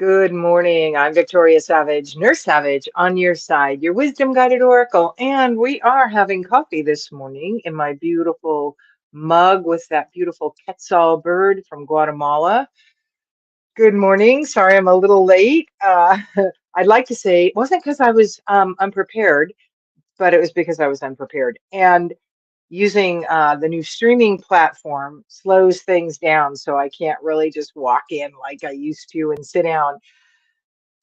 Good morning. I'm Victoria Savage, Nurse Savage, on your side, your wisdom guided oracle. And we are having coffee this morning in my beautiful mug with that beautiful quetzal bird from Guatemala. Good morning. Sorry I'm a little late. I'd like to say it wasn't because I was unprepared, but it was because I was unprepared. And using the new streaming platform slows things down, so I can't really just walk in like I used to and sit down.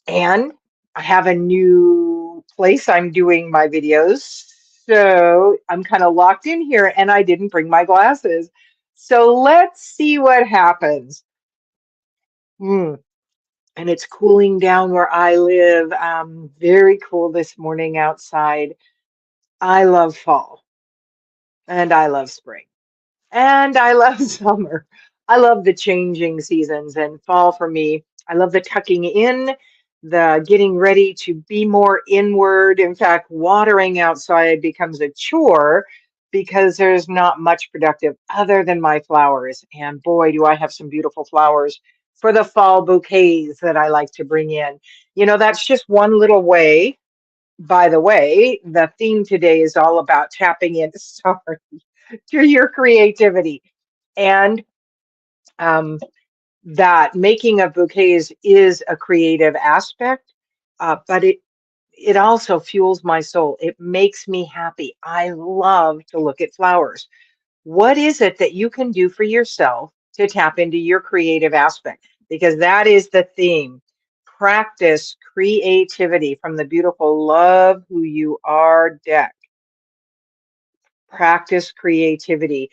And I have a new place I'm doing my videos. So I'm kind of locked in here and I didn't bring my glasses. So let's see what happens. Hmm. And it's cooling down where I live. Very cool this morning outside. I love fall and I love spring. And I love summer. I love the changing seasons and fall for me. I love the tucking in, the getting ready to be more inward. In fact, watering outside becomes a chore because there's not much productive other than my flowers. And boy, do I have some beautiful flowers for the fall bouquets that I like to bring in. That's just one little way. By the way, the theme today is all about tapping in. Sorry, to your creativity. And um, that making of bouquets is a creative aspect, but it also fuels my soul. It makes me happy. I love to look at flowers. What is it that you can do for yourself to tap into your creative aspect? Because that is the theme. Practice creativity from the beautiful Love Who You Are deck. Practice creativity.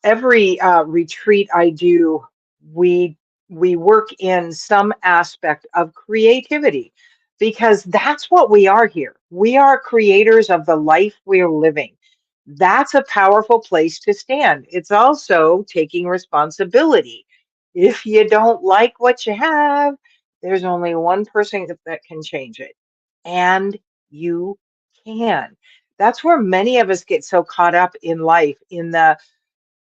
Every retreat I do, we we work in some aspect of creativity because that's what we are here. We are creators of the life we're living. That's a powerful place to stand. It's also taking responsibility. If you don't like what you have, there's only one person that can change it, and you can. That's where many of us get so caught up in life, in the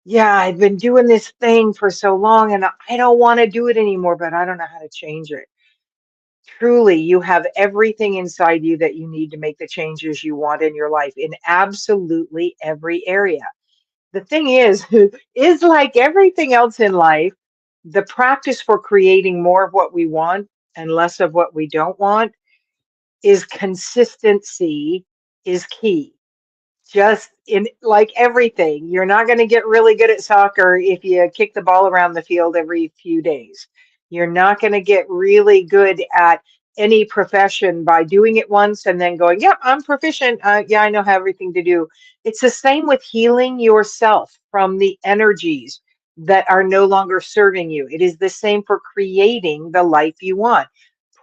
yeah, I've been doing this thing for so long and I don't want to do it anymore, but I don't know how to change it. Truly, you have everything inside you that you need to make the changes you want in your life in absolutely every area. The thing is, is like everything else in life, the practice for creating more of what we want and less of what we don't want is consistency is key. Just in like everything, you're not going to get really good at soccer if you kick the ball around the field every few days. You're not going to get really good at any profession by doing it once and then going, yep, I'm proficient. Yeah, I know how everything to do. It's the same with healing yourself from the energies that are no longer serving you. It is the same for creating the life you want.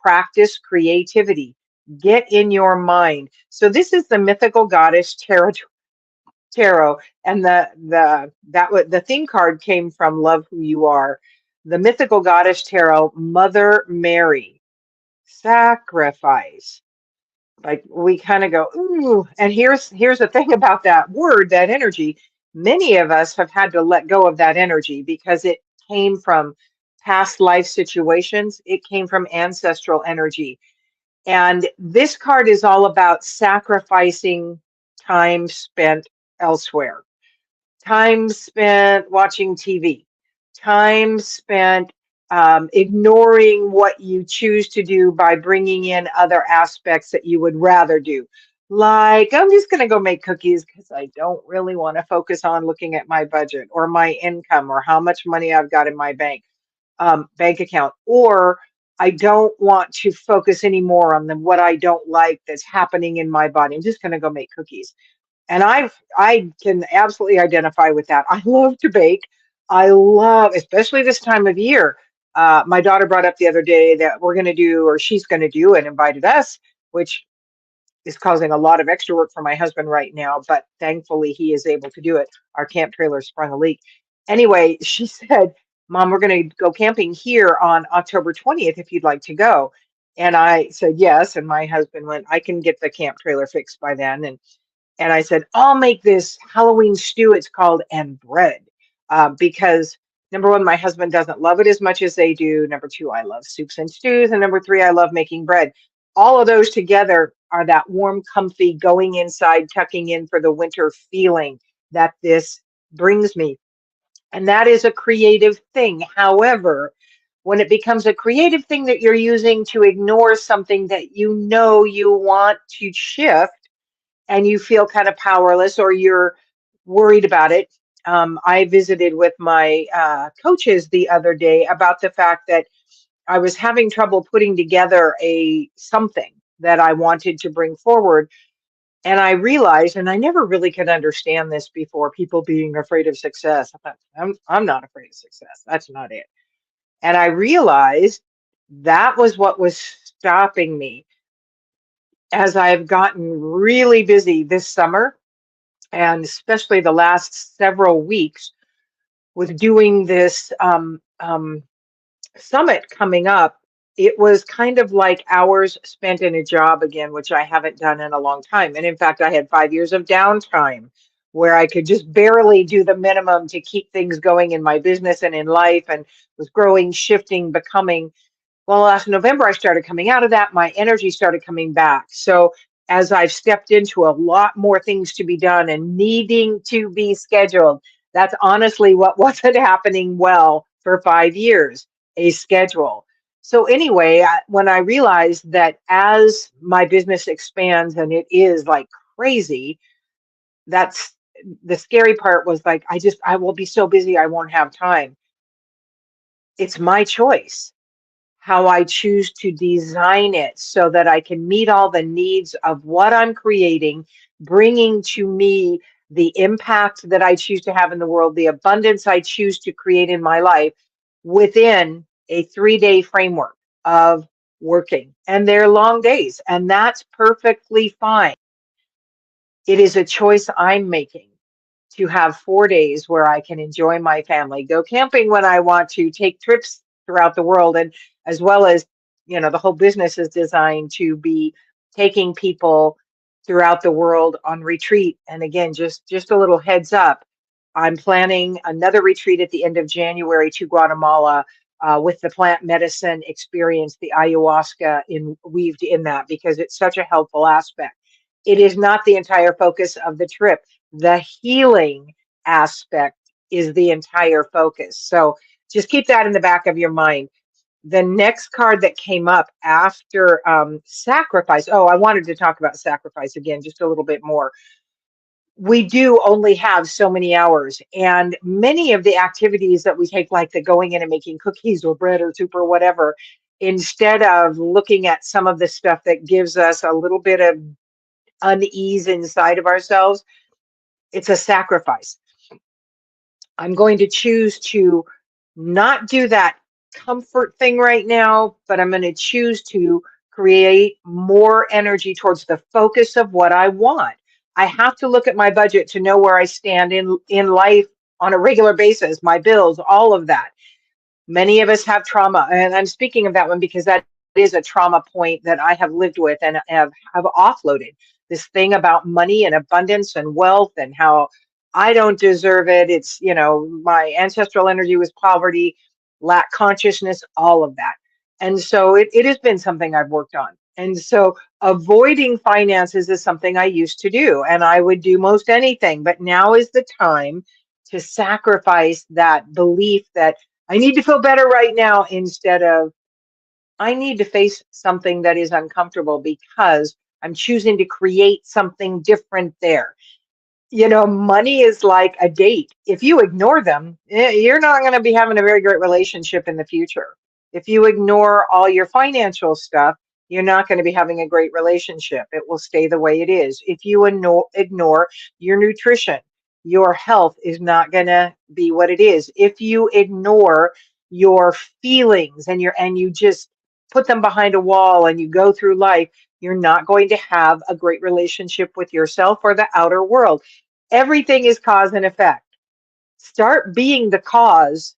Practice creativity. Get in your mind. So this is the mythical goddess tarot, and the theme card came from Love Who You Are. The mythical goddess tarot, Mother Mary, sacrifice. Like we kind of go, ooh, and here's the thing about that word, that energy. Many of us have had to let go of that energy because it came from past life situations. It came from ancestral energy. And this card is all about sacrificing time spent elsewhere, time spent watching TV, time spent ignoring what you choose to do by bringing in other aspects that you would rather do. Like, I'm just going to go make cookies because I don't really want to focus on looking at my budget or my income or how much money I've got in my bank account, or I don't want to focus anymore on what I don't like that's happening in my body. I'm just going to go make cookies. And I can absolutely identify with that. I love to bake. I love, especially this time of year. My daughter brought up the other day that we're going to do, or she's going to do, and invited us, which is causing a lot of extra work for my husband right now. But thankfully, he is able to do it. Our camp trailer sprung a leak. Anyway, she said, Mom, we're going to go camping here on October 20th if you'd like to go. And I said, yes. And my husband went, I can get the camp trailer fixed by then. And I said, I'll make this Halloween stew. It's called and bread because Number one, my husband doesn't love it as much as they do. Number two, I love soups and stews. And number three, I love making bread. All of those together are that warm, comfy, going inside, tucking in for the winter feeling that this brings me. And that is a creative thing. However, when it becomes a creative thing that you're using to ignore something that you know you want to shift, and you feel kind of powerless or you're worried about it. I visited with my coaches the other day about the fact that I was having trouble putting together a something that I wanted to bring forward. And I realized, and I never really could understand this before, people being afraid of success. I'm not afraid of success. That's not it. And I realized that was what was stopping me as I've gotten really busy this summer, and especially the last several weeks with doing this summit coming up. It was kind of like hours spent in a job again, which I haven't done in a long time. And in fact, I had 5 years of downtime where I could just barely do the minimum to keep things going in my business and in life, and was growing, shifting, becoming. Well, last November, I started coming out of that. My energy started coming back. So, as I've stepped into a lot more things to be done and needing to be scheduled, that's honestly what wasn't happening well for 5 years, a schedule. So, anyway, when I realized that as my business expands and it is like crazy, that's the scary part was like, I will be so busy, I won't have time. It's my choice how I choose to design it so that I can meet all the needs of what I'm creating, bringing to me the impact that I choose to have in the world, the abundance I choose to create in my life within a 3 day framework of working. And they're long days, and that's perfectly fine. It is a choice I'm making to have 4 days where I can enjoy my family, go camping when I want to, take trips throughout the world, and as well as, the whole business is designed to be taking people throughout the world on retreat. And again, just a little heads up, I'm planning another retreat at the end of January to Guatemala with the plant medicine experience, the ayahuasca weaved in that, because it's such a helpful aspect. It is not the entire focus of the trip. The healing aspect is the entire focus. So just keep that in the back of your mind. The next card that came up after sacrifice. Oh, I wanted to talk about sacrifice again, just a little bit more. We do only have so many hours, and many of the activities that we take, like the going in and making cookies or bread or soup or whatever, instead of looking at some of the stuff that gives us a little bit of unease inside of ourselves, it's a sacrifice. I'm going to choose to not do that comfort thing right now, but I'm going to choose to create more energy towards the focus of what I want. I have to look at my budget to know where I stand in life on a regular basis, my bills, all of that. Many of us have trauma, and I'm speaking of that one because that is a trauma point that I have lived with and have offloaded. This thing about money and abundance and wealth and how I don't deserve it. It's, my ancestral energy was poverty, lack consciousness, all of that. And so it has been something I've worked on. And so avoiding finances is something I used to do, and I would do most anything. But now is the time to sacrifice that belief that I need to feel better right now, instead of I need to face something that is uncomfortable because I'm choosing to create something different there. Money is like a date. If you ignore them, you're not going to be having a very great relationship in the future. If you ignore all your financial stuff, you're not going to be having a great relationship. It will stay the way it is. If you ignore your nutrition, your health is not going to be what it is. If you ignore your feelings and you just put them behind a wall and you go through life, you're not going to have a great relationship with yourself or the outer world. Everything is cause and effect. Start being the cause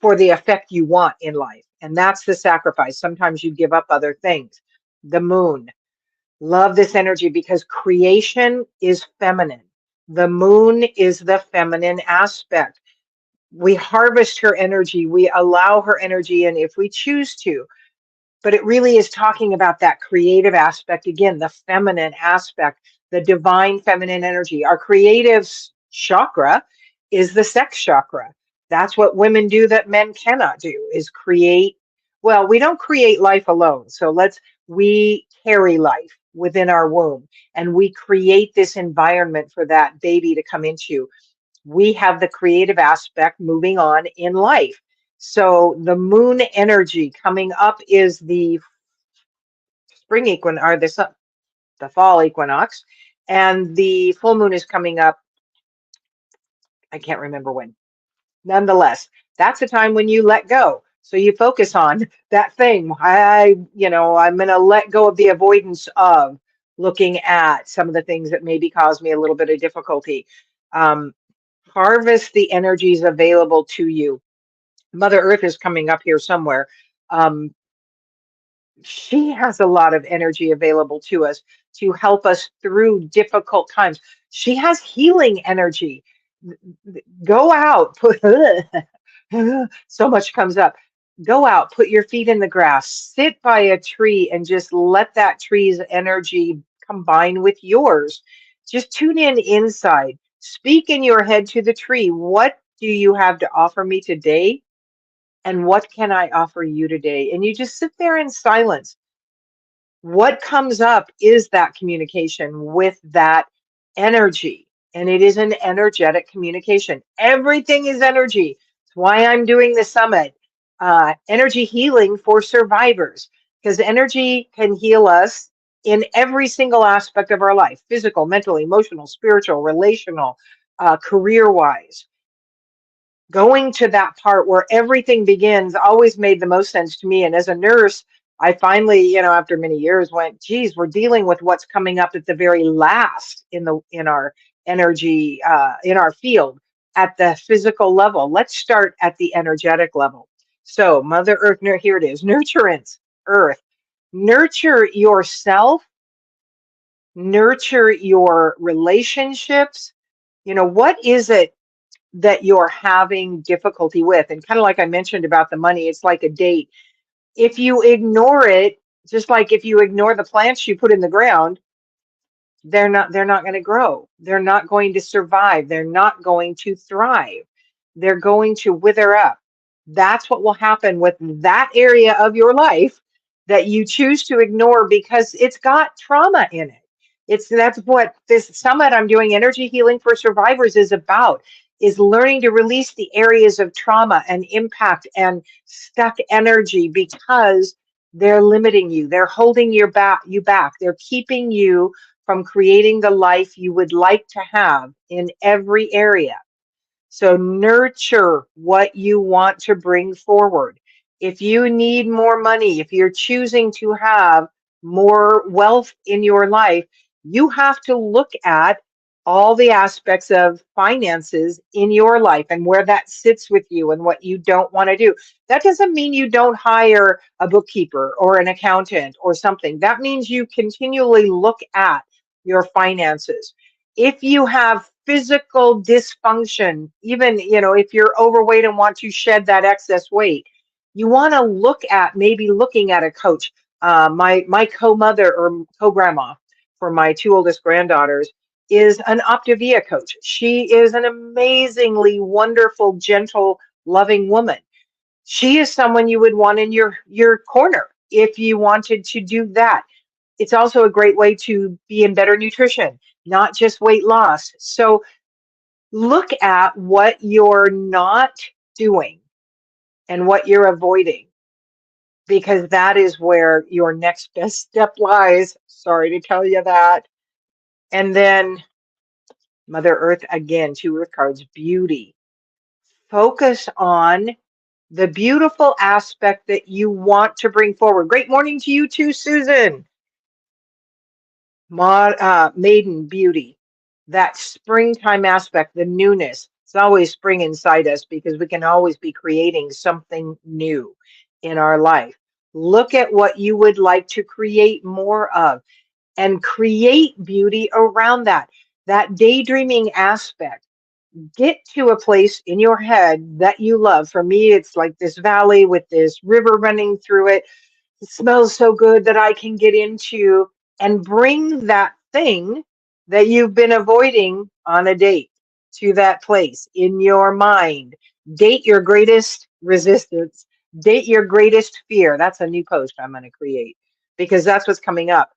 for the effect you want in life. And that's the sacrifice. Sometimes you give up other things. The moon. Love this energy because creation is feminine. The moon is the feminine aspect. We harvest her energy. We allow her energy in if we choose to. But it really is talking about that creative aspect again, the feminine aspect, the divine feminine energy. Our creative chakra is the sex chakra. That's what women do that men cannot do, is create. Well, we don't create life alone. So we carry life within our womb, and we create this environment for that baby to come into. We have the creative aspect moving on in life. So the moon energy coming up is the spring equinox, or the fall equinox, and the full moon is coming up. I can't remember when. Nonetheless, that's the time when you let go. So you focus on that thing. I'm going to let go of the avoidance of looking at some of the things that maybe cause me a little bit of difficulty. Um, Harvest the energies available to you. Mother Earth is coming up here somewhere. Um, she has a lot of energy available to us to help us through difficult times. She has healing energy. Go out, put so much comes up. Go out, put your feet in the grass, sit by a tree, and just let that tree's energy combine with yours. Just tune in inside. Speak in your head to the tree. What do you have to offer me today? And what can I offer you today? And you just sit there in silence. What comes up is that communication with that energy, and it is an energetic communication. Everything is energy. It's why I'm doing the summit, energy healing for survivors, because energy can heal us in every single aspect of our life: physical, mental, emotional, spiritual, relational, career wise. Going to that part where everything begins always made the most sense to me. And as a nurse, I finally, after many years went, geez, we're dealing with what's coming up at the very last in our energy, in our field at the physical level. Let's start at the energetic level. So Mother Earth, here it is, nurturance, Earth. Nurture yourself, nurture your relationships. What is it that you're having difficulty with? And kind of like I mentioned about the money, it's like a date. If you ignore it, just like if you ignore the plants you put in the ground, they're not going to grow. They're not going to survive. They're not going to thrive. They're going to wither up. That's what will happen with that area of your life that you choose to ignore because it's got trauma in it. That's what this summit I'm doing, energy healing for survivors, is about, is learning to release the areas of trauma and impact and stuck energy because they're limiting you. They're holding you back. They're keeping you from creating the life you would like to have in every area. So nurture what you want to bring forward. If you need more money, if you're choosing to have more wealth in your life, you have to look at all the aspects of finances in your life and where that sits with you and what you don't want to do. That doesn't mean you don't hire a bookkeeper or an accountant or something. That means you continually look at your finances. If you have physical dysfunction, even if you're overweight and want to shed that excess weight, you want to look at maybe looking at a coach. My co-mother or co-grandma for my two oldest granddaughters is an Optavia coach. She is an amazingly wonderful, gentle, loving woman. She is someone you would want in your corner if you wanted to do that. It's also a great way to be in better nutrition, not just weight loss. So look at what you're not doing and what you're avoiding, because that is where your next best step lies. Sorry to tell you that. And then Mother Earth again, two Earth cards, beauty. Focus on the beautiful aspect that you want to bring forward. Great morning to you too, Susan. Maiden beauty, that springtime aspect, the newness. It's always spring inside us because we can always be creating something new in our life. Look at what you would like to create more of and create beauty around that. That daydreaming aspect. Get to a place in your head that you love. For me, it's like this valley with this river running through it. It smells so good that I can get into and bring that thing that you've been avoiding on a date to that place in your mind. Date your greatest resistance, date your greatest fear. That's a new post I'm going to create because that's what's coming up.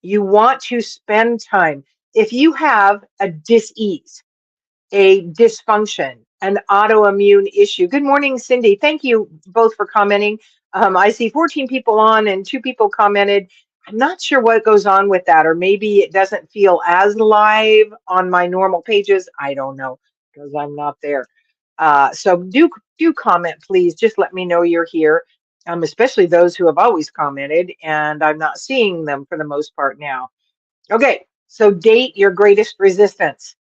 You want to spend time. If you have a dis-ease, a dysfunction, an autoimmune issue. Good morning, Cindy. Thank you both for commenting. I see 14 people on and 2 people commented. I'm not sure what goes on with that, or maybe it doesn't feel as live on my normal pages. I don't know because I'm not there. So do comment, please. Just let me know you're here. Especially those who have always commented, and I'm not seeing them for the most part now. Okay, so date your greatest resistance.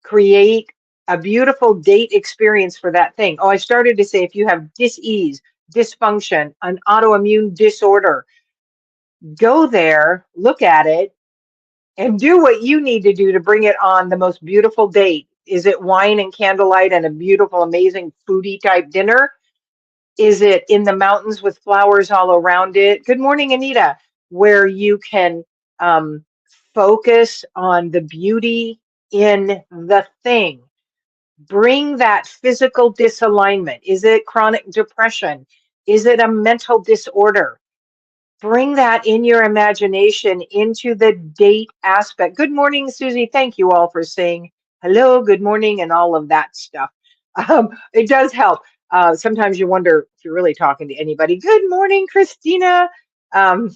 Create a beautiful date experience for that thing. Oh, I started to say if you have dis-ease, dysfunction, an autoimmune disorder, go there, look at it, and do what you need to do to bring it on the most beautiful date. Is it wine and candlelight and a beautiful, amazing foodie type dinner? Is it in the mountains with flowers all around it? Good morning, Anita, where you can um, focus on the beauty in the thing. Bring that physical disalignment. Is it chronic depression? Is it a mental disorder? Bring that in your imagination into the date aspect. Good morning, Susie. Thank you all for saying hello, good morning, and all of that stuff. It does help. Sometimes you wonder if you're really talking to anybody. Good morning, Christina. Um,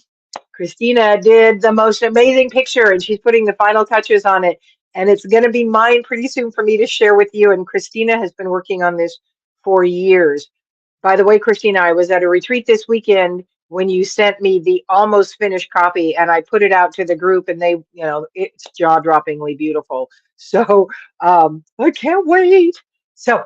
Christina did the most amazing picture and she's putting the final touches on it. And it's going to be mine pretty soon for me to share with you. And Christina has been working on this for years. By the way, Christina, I was at a retreat this weekend when you sent me the almost finished copy and I put it out to the group and they, it's jaw-droppingly beautiful. So I can't wait. So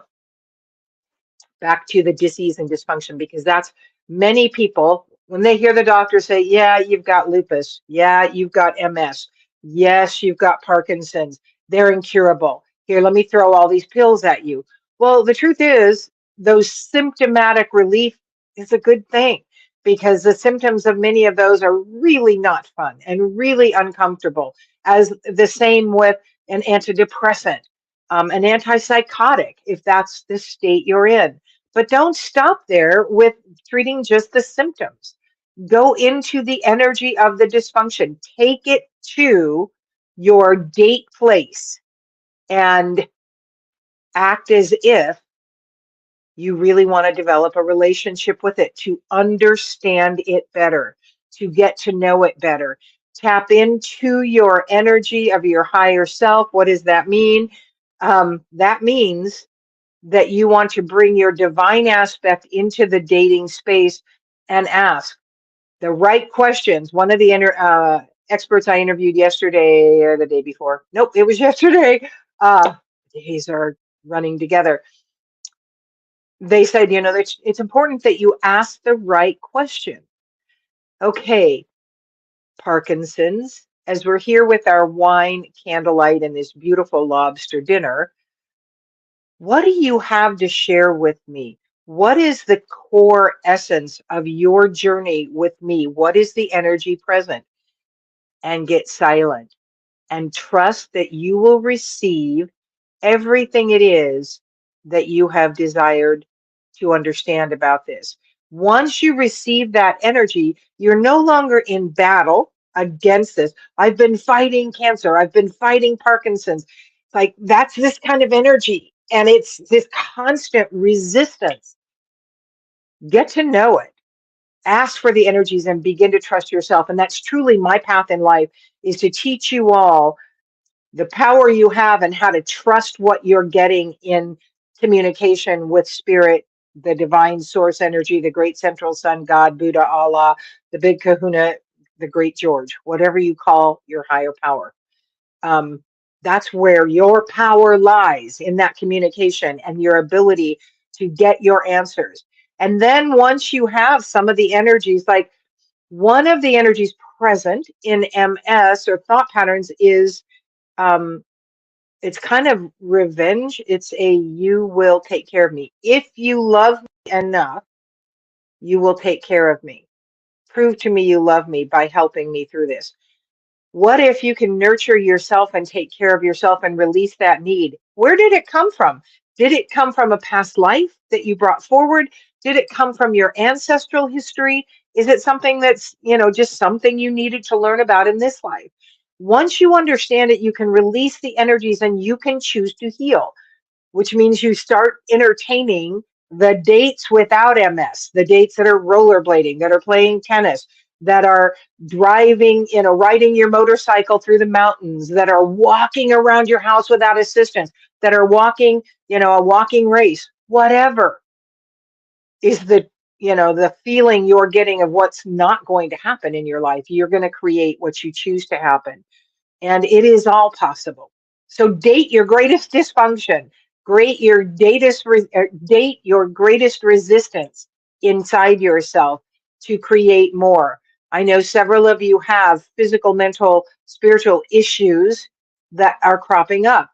back to the disease and dysfunction because that's many people when they hear the doctor say, yeah, you've got lupus, yeah, you've got MS, yes, you've got Parkinson's, they're incurable, here, let me throw all these pills at you. Well, the truth is those symptomatic relief is a good thing because the symptoms of many of those are really not fun and really uncomfortable, as the same with an antidepressant, an antipsychotic if that's the state you're in. But don't stop there with treating just the symptoms. Go into the energy of the dysfunction. Take it to your date place and act as if you really want to develop a relationship with it, to understand it better, to get to know it better. Tap into your energy of your higher self. What does that mean? That means that you want to bring your divine aspect into the dating space and ask the right questions. One of the experts I interviewed yesterday or the day before, nope, it was yesterday. Days are running together. They said, it's important that you ask the right question. Okay, Parkinson's, as we're here with our wine, candlelight, and this beautiful lobster dinner, what do you have to share with me? What is the core essence of your journey with me? What is the energy present? And get silent and trust that you will receive everything it is that you have desired to understand about this. Once you receive that energy, you're no longer in battle against this. I've been fighting cancer. I've been fighting Parkinson's. It's like that's this kind of energy. And it's this constant resistance. Get to know it. Ask for the energies and begin to trust yourself. And that's truly my path in life, is to teach you all the power you have and how to trust what you're getting in communication with spirit, the divine source energy, the great central sun, God, Buddha, Allah, the big kahuna, the great George, whatever you call your higher power. That's where your power lies, in that communication and your ability to get your answers. And then once you have some of the energies, like one of the energies present in MS or thought patterns is It's kind of revenge. It's a you will take care of me. If you love me enough, you will take care of me. Prove to me you love me by helping me through this. What if you can nurture yourself and take care of yourself and release that need? Where did it come from? Did it come from a past life that you brought forward? Did it come from your ancestral history? Is it something that's, just something you needed to learn about in this life? Once you understand it, you can release the energies and you can choose to heal, which means you start entertaining the dates without MS, the dates that are rollerblading, that are playing tennis, that are driving, riding your motorcycle through the mountains, that are walking around your house without assistance, that are walking, a walking race, whatever is the feeling you're getting of what's not going to happen in your life. You're going to create what you choose to happen, and it is all possible. So date your greatest dysfunction, date your greatest resistance inside yourself to create more. I know several of you have physical, mental, spiritual issues that are cropping up.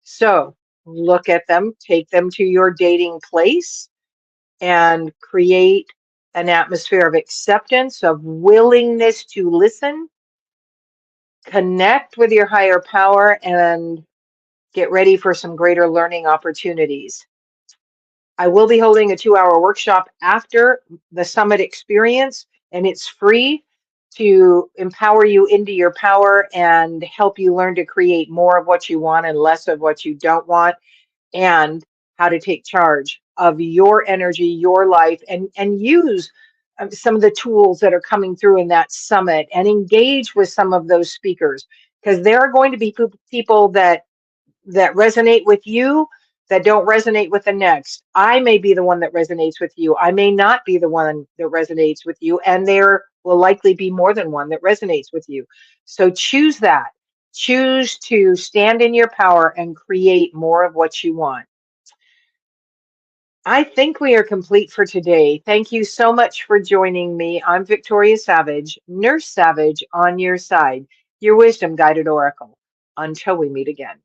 So look at them, take them to your dating place, and create an atmosphere of acceptance, of willingness to listen, connect with your higher power, and get ready for some greater learning opportunities. I will be holding a 2-hour workshop after the summit experience, and it's free to empower you into your power and help you learn to create more of what you want and less of what you don't want, and how to take charge of your energy, your life, and use some of the tools that are coming through in that summit, and engage with some of those speakers, because there are going to be people that resonate with you that don't resonate with the next. I may be the one that resonates with you. I may not be the one that resonates with you. And there will likely be more than one that resonates with you. So choose that. Choose to stand in your power and create more of what you want. I think we are complete for today. Thank you so much for joining me. I'm Victoria Savage, Nurse Savage on your side, your wisdom guided oracle. Until we meet again.